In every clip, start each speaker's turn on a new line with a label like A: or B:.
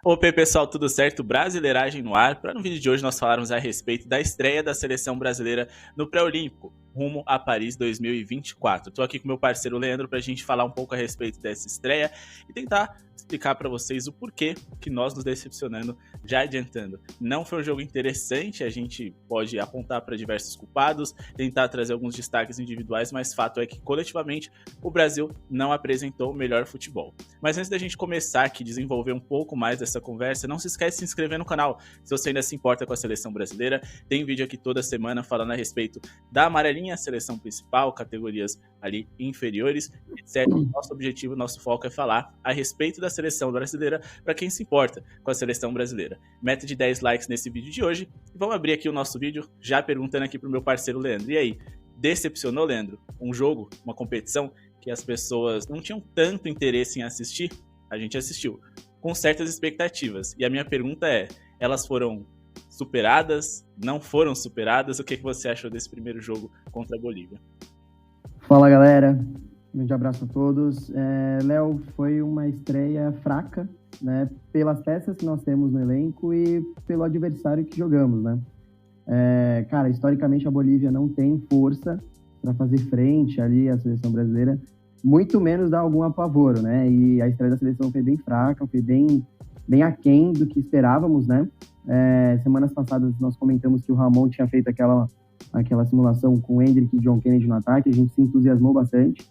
A: Opa, aí, pessoal, tudo certo? Brasileiragem no ar. Para no vídeo de hoje nós falarmos a respeito da estreia da seleção brasileira no pré-olímpico, rumo a Paris 2024. Tô aqui com meu parceiro Leandro para a gente falar um pouco a respeito dessa estreia e tentar explicar para vocês o porquê que nós nos decepcionando. Já adiantando, não foi um jogo interessante, a gente pode apontar para diversos culpados, tentar trazer alguns destaques individuais, mas fato é que coletivamente o Brasil não apresentou o melhor futebol. Mas antes da gente começar aqui, desenvolver um pouco mais dessa conversa, não se esquece de se inscrever no canal, se você ainda se importa com a seleção brasileira. Tem vídeo aqui toda semana falando a respeito da amarelinha, seleção principal, categorias ali inferiores, etc. Nosso objetivo, nosso foco é falar a respeito da seleção brasileira para quem se importa com a seleção brasileira. Meta de 10 likes nesse vídeo de hoje. E vamos abrir aqui o nosso vídeo, já perguntando aqui pro meu parceiro Leandro. E aí, decepcionou, Leandro? Um jogo, uma competição que as pessoas não tinham tanto interesse em assistir? A gente assistiu com certas expectativas. E a minha pergunta é, elas foram superadas? Não foram superadas? O que você achou desse primeiro jogo contra a Bolívia?
B: Fala, galera. Um grande abraço a todos. Léo, foi uma estreia fraca, né? Pelas peças que nós temos no elenco e pelo adversário que jogamos, né? Cara, historicamente a Bolívia não tem força para fazer frente ali à seleção brasileira, muito menos dar algum apavoro, né? E a estreia da seleção foi bem fraca, foi bem aquém do que esperávamos, né? Semanas passadas nós comentamos que o Ramon tinha feito aquela simulação com o Endrick e John Kennedy no ataque, a gente se entusiasmou bastante.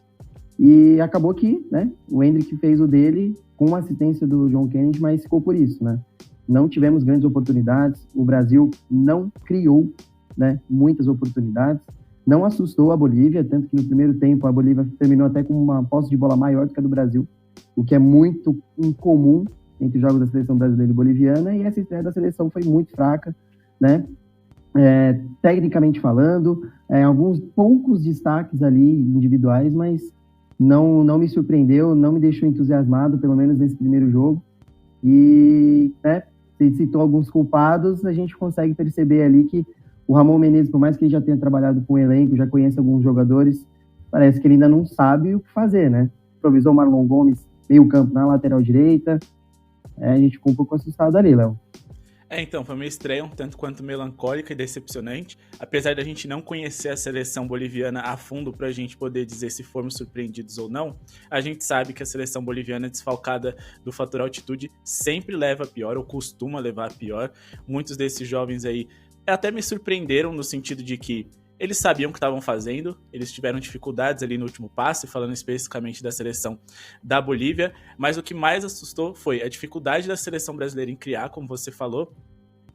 B: E acabou que, né, o Endrick fez o dele com a assistência do John Kennedy, mas ficou por isso, né? Não tivemos grandes oportunidades, o Brasil não criou, né, muitas oportunidades, não assustou a Bolívia, tanto que no primeiro tempo a Bolívia terminou até com uma posse de bola maior do que a do Brasil, o que é muito incomum entre os jogos da seleção brasileira e boliviana, e essa estreia da seleção foi muito fraca, né? Tecnicamente falando, alguns poucos destaques ali individuais, mas não me surpreendeu, não me deixou entusiasmado, pelo menos nesse primeiro jogo. E, né, você citou alguns culpados, a gente consegue perceber ali que o Ramon Menezes, por mais que ele já tenha trabalhado com o elenco, já conhece alguns jogadores, parece que ele ainda não sabe o que fazer, né? Improvisou o Marlon Gomes meio campo na lateral direita, a gente ficou um pouco assustado ali, Léo.
A: Então, foi uma estreia um tanto quanto melancólica e decepcionante. Apesar da gente não conhecer a seleção boliviana a fundo para a gente poder dizer se fomos surpreendidos ou não, a gente sabe que a seleção boliviana desfalcada do fator altitude sempre leva a pior, ou costuma levar a pior. Muitos desses jovens aí até me surpreenderam no sentido de que eles sabiam o que estavam fazendo, eles tiveram dificuldades ali no último passe, falando especificamente da seleção da Bolívia, mas o que mais assustou foi a dificuldade da seleção brasileira em criar, como você falou,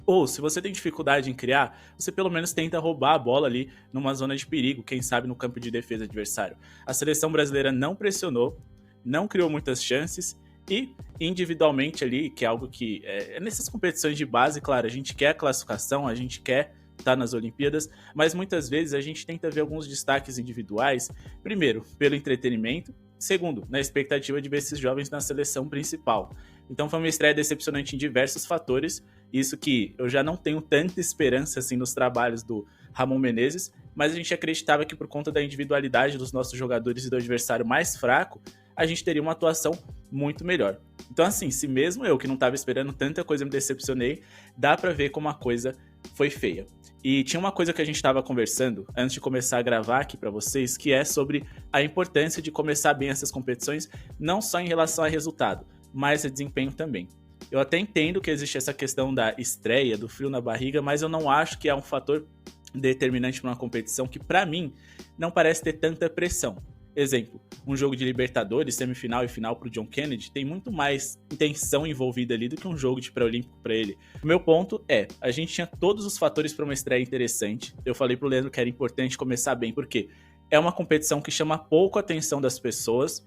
A: ou se você tem dificuldade em criar, você pelo menos tenta roubar a bola ali numa zona de perigo, quem sabe no campo de defesa adversário. A seleção brasileira não pressionou, não criou muitas chances, e individualmente ali, que é algo que nessas competições de base, claro, a gente quer a classificação, a gente quer tá nas Olimpíadas, mas muitas vezes a gente tenta ver alguns destaques individuais, primeiro, pelo entretenimento, segundo, na expectativa de ver esses jovens na seleção principal. Então foi uma estreia decepcionante em diversos fatores, isso que eu já não tenho tanta esperança assim nos trabalhos do Ramon Menezes, mas a gente acreditava que por conta da individualidade dos nossos jogadores e do adversário mais fraco, a gente teria uma atuação muito melhor. Então assim, se mesmo eu que não estava esperando tanta coisa me decepcionei, dá pra ver como a coisa foi feia. E tinha uma coisa que a gente estava conversando antes de começar a gravar aqui para vocês, que é sobre a importância de começar bem essas competições, não só em relação a resultado, mas a desempenho também. Eu até entendo que existe essa questão da estreia, do frio na barriga, mas eu não acho que é um fator determinante para uma competição que, para mim, não parece ter tanta pressão. Exemplo, um jogo de Libertadores, semifinal e final pro John Kennedy, tem muito mais intenção envolvida ali do que um jogo de pré-olímpico para ele. O meu ponto é, a gente tinha todos os fatores para uma estreia interessante. Eu falei pro Leandro que era importante começar bem, porque é uma competição que chama pouco a atenção das pessoas,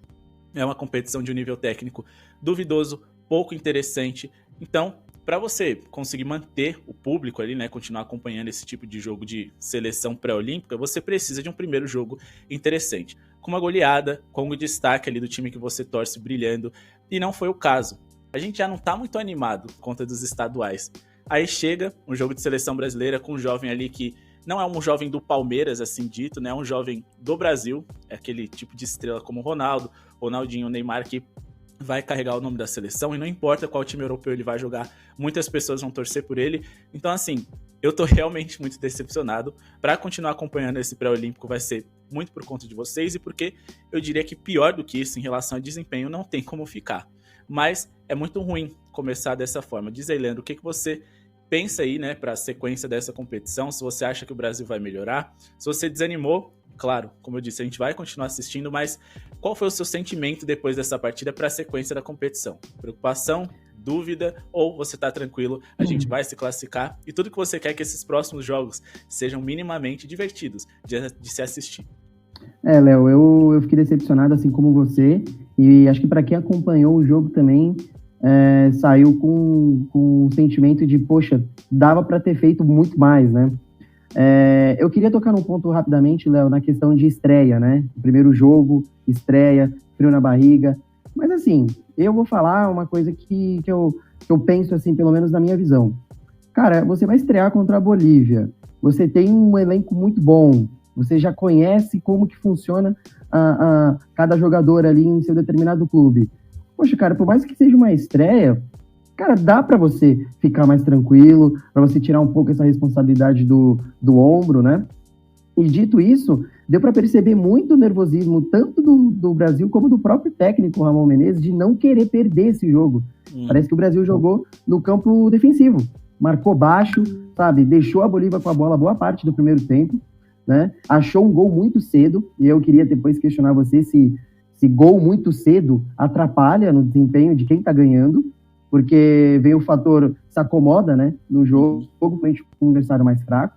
A: é uma competição de um nível técnico duvidoso, pouco interessante. Então, para você conseguir manter o público ali, né, continuar acompanhando esse tipo de jogo de seleção pré-olímpica, você precisa de um primeiro jogo interessante, com uma goleada, com o destaque ali do time que você torce brilhando, e não foi o caso. A gente já não tá muito animado por conta dos estaduais. Aí chega um jogo de seleção brasileira com um jovem ali que não é um jovem do Palmeiras, assim dito, né, é um jovem do Brasil, é aquele tipo de estrela como Ronaldo, Ronaldinho, Neymar, que vai carregar o nome da seleção, e não importa qual time europeu ele vai jogar, muitas pessoas vão torcer por ele. Então, assim, eu tô realmente muito decepcionado. Para continuar acompanhando esse pré-olímpico vai ser muito por conta de vocês, e porque eu diria que pior do que isso, em relação a desempenho, não tem como ficar. Mas é muito ruim começar dessa forma. Diz aí, Leandro, o que você pensa aí, né, para a sequência dessa competição, se você acha que o Brasil vai melhorar, se você desanimou. Claro, como eu disse, a gente vai continuar assistindo, mas qual foi o seu sentimento depois dessa partida para a sequência da competição? Preocupação, dúvida, ou você tá tranquilo, a gente vai se classificar e tudo que você quer é que esses próximos jogos sejam minimamente divertidos de se assistir?
B: Léo, eu fiquei decepcionado assim como você, e acho que para quem acompanhou o jogo também, saiu com um sentimento de, poxa, dava para ter feito muito mais, né? Eu queria tocar num ponto rapidamente, Léo, na questão de estreia, né? Primeiro jogo, estreia, frio na barriga. Mas assim, eu vou falar uma coisa que eu penso, assim, pelo menos na minha visão. Cara, você vai estrear contra a Bolívia. Você tem um elenco muito bom. Você já conhece como que funciona cada jogador ali em seu determinado clube. Poxa, cara, por mais que seja uma estreia, cara, dá para você ficar mais tranquilo, para você tirar um pouco essa responsabilidade do ombro, né? E dito isso, deu para perceber muito nervosismo, tanto do Brasil como do próprio técnico Ramon Menezes, de não querer perder esse jogo. Parece que o Brasil jogou no campo defensivo, marcou baixo, sabe? Deixou a Bolívia com a bola boa parte do primeiro tempo, né? Achou um gol muito cedo, e eu queria depois questionar você se gol muito cedo atrapalha no desempenho de quem tá ganhando, porque vem o fator se acomoda, né, no jogo, frente com um adversário mais fraco.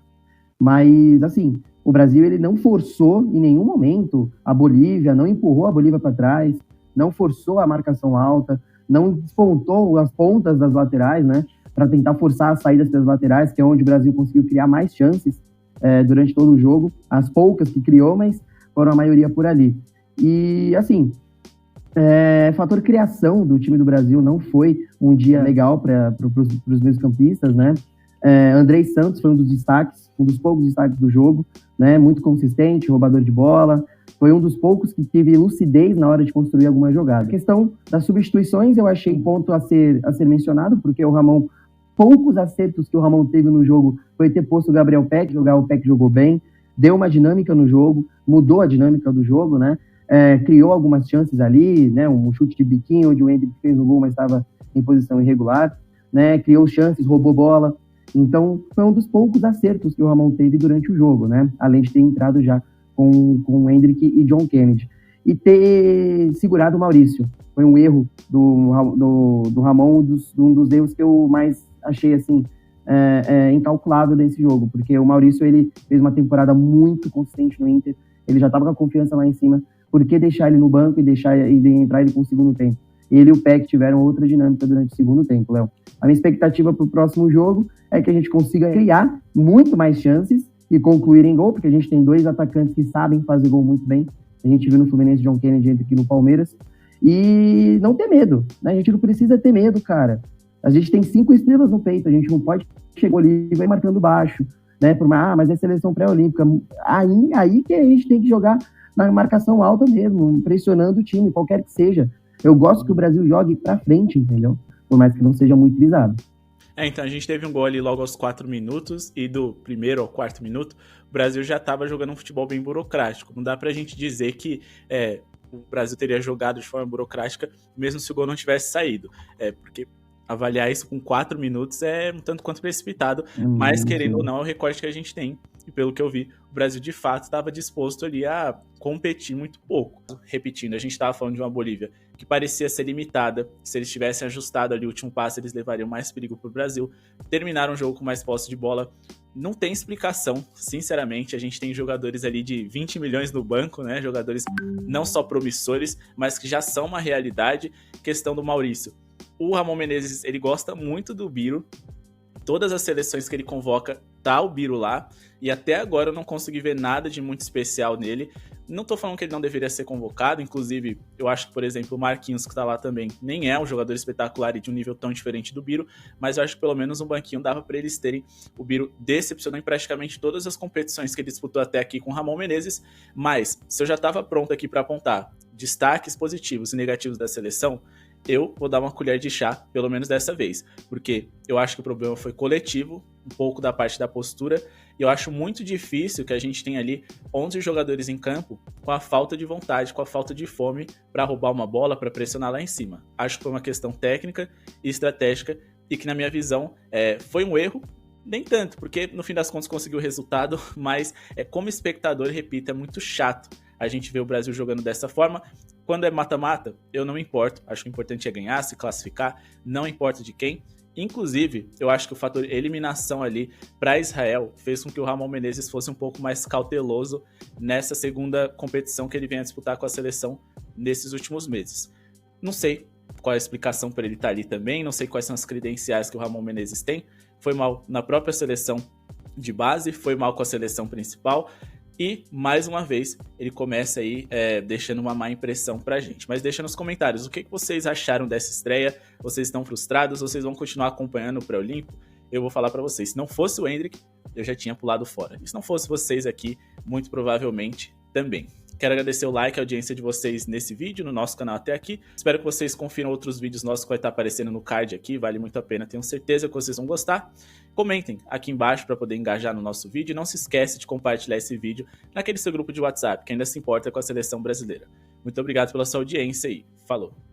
B: Mas, assim, o Brasil ele não forçou em nenhum momento a Bolívia, não empurrou a Bolívia para trás, não forçou a marcação alta, não despontou as pontas das laterais, né, para tentar forçar as saídas pelas laterais, que é onde o Brasil conseguiu criar mais chances durante todo o jogo. As poucas que criou, mas foram a maioria por ali. E, assim, fator criação do time do Brasil não foi um dia legal para os meus campistas, né? Andrei Santos foi um dos destaques, um dos poucos destaques do jogo, né? Muito consistente, roubador de bola, foi um dos poucos que teve lucidez na hora de construir alguma jogada. A questão das substituições eu achei um ponto a ser mencionado, porque o Ramon, poucos acertos que o Ramon teve no jogo foi ter posto o Gabriel Peck, o Peck jogou bem, deu uma dinâmica no jogo, mudou a dinâmica do jogo, né? Criou algumas chances ali, né, um chute de biquinho, onde o Endrick fez o gol, mas estava em posição irregular, né, criou chances, roubou bola. Então, foi um dos poucos acertos que o Ramon teve durante o jogo, né, além de ter entrado já com o Endrick e John Kennedy. E ter segurado o Maurício. Foi um erro do Ramon, um dos erros que eu mais achei, assim, incalculável desse jogo, porque o Maurício, ele fez uma temporada muito consistente no Inter, ele já estava com a confiança lá em cima. Por que deixar ele no banco e entrar ele com o segundo tempo? Ele e o Peck tiveram outra dinâmica durante o segundo tempo, Léo. A minha expectativa para o próximo jogo é que a gente consiga criar muito mais chances e concluir em gol, porque a gente tem dois atacantes que sabem fazer gol muito bem. A gente viu no Fluminense John Kennedy aqui no Palmeiras. E não ter medo, né? A gente não precisa ter medo, cara. A gente tem 5 estrelas no peito, a gente não pode chegar ali e vai marcando baixo, né? Mas é seleção pré-olímpica. Aí que a gente tem que jogar na marcação alta mesmo, pressionando o time, qualquer que seja. Eu gosto que o Brasil jogue pra frente, entendeu? Por mais que não seja muito visado.
A: Então a gente teve um gol ali logo aos 4 minutos, e do primeiro ao quarto minuto, o Brasil já estava jogando um futebol bem burocrático. Não dá pra gente dizer que o Brasil teria jogado de forma burocrática, mesmo se o gol não tivesse saído. Porque avaliar isso com 4 minutos é um tanto quanto precipitado, mas querendo ou não, é o recorte que a gente tem. E pelo que eu vi, o Brasil de fato estava disposto ali a competir muito pouco. Repetindo, a gente estava falando de uma Bolívia que parecia ser limitada. Se eles tivessem ajustado ali o último passe, eles levariam mais perigo para o Brasil. Terminaram o jogo com mais posse de bola. Não tem explicação, sinceramente. A gente tem jogadores ali de 20 milhões no banco, né? Jogadores não só promissores, mas que já são uma realidade. Questão do Maurício. O Ramon Menezes, ele gosta muito do Biro. Todas as seleções que ele convoca, tá o Biro lá. E até agora eu não consegui ver nada de muito especial nele. Não tô falando que ele não deveria ser convocado. Inclusive, eu acho que, por exemplo, o Marquinhos, que tá lá também, nem é um jogador espetacular e de um nível tão diferente do Biro. Mas eu acho que pelo menos um banquinho dava pra eles terem. O Biro decepcionou em praticamente todas as competições que ele disputou até aqui com o Ramon Menezes. Mas, se eu já tava pronto aqui pra apontar destaques positivos e negativos da seleção, eu vou dar uma colher de chá, pelo menos dessa vez, porque eu acho que o problema foi coletivo, um pouco da parte da postura, e eu acho muito difícil que a gente tenha ali 11 jogadores em campo com a falta de vontade, com a falta de fome para roubar uma bola, para pressionar lá em cima. Acho que foi uma questão técnica e estratégica e que, na minha visão, foi um erro. Nem tanto, porque no fim das contas conseguiu o resultado, mas como espectador, repito, é muito chato a gente ver o Brasil jogando dessa forma. Quando é mata-mata, eu não me importo, acho que o importante é ganhar, se classificar, não importa de quem. Inclusive, eu acho que o fator eliminação ali para Israel fez com que o Ramon Menezes fosse um pouco mais cauteloso nessa segunda competição que ele vem a disputar com a seleção nesses últimos meses. Não sei qual é a explicação para ele estar ali também, não sei quais são as credenciais que o Ramon Menezes tem. Foi mal na própria seleção de base, foi mal com a seleção principal e, mais uma vez, ele começa aí deixando uma má impressão pra gente. Mas deixa nos comentários o que vocês acharam dessa estreia, vocês estão frustrados, vocês vão continuar acompanhando o Pré-Olímpico? Eu vou falar pra vocês, se não fosse o Endrick, eu já tinha pulado fora. E se não fosse vocês aqui, muito provavelmente também. Quero agradecer o like e a audiência de vocês nesse vídeo, no nosso canal até aqui. Espero que vocês confiram outros vídeos nossos que vai estar aparecendo no card aqui, vale muito a pena, tenho certeza que vocês vão gostar. Comentem aqui embaixo para poder engajar no nosso vídeo e não se esquece de compartilhar esse vídeo naquele seu grupo de WhatsApp que ainda se importa com a seleção brasileira. Muito obrigado pela sua audiência e falou!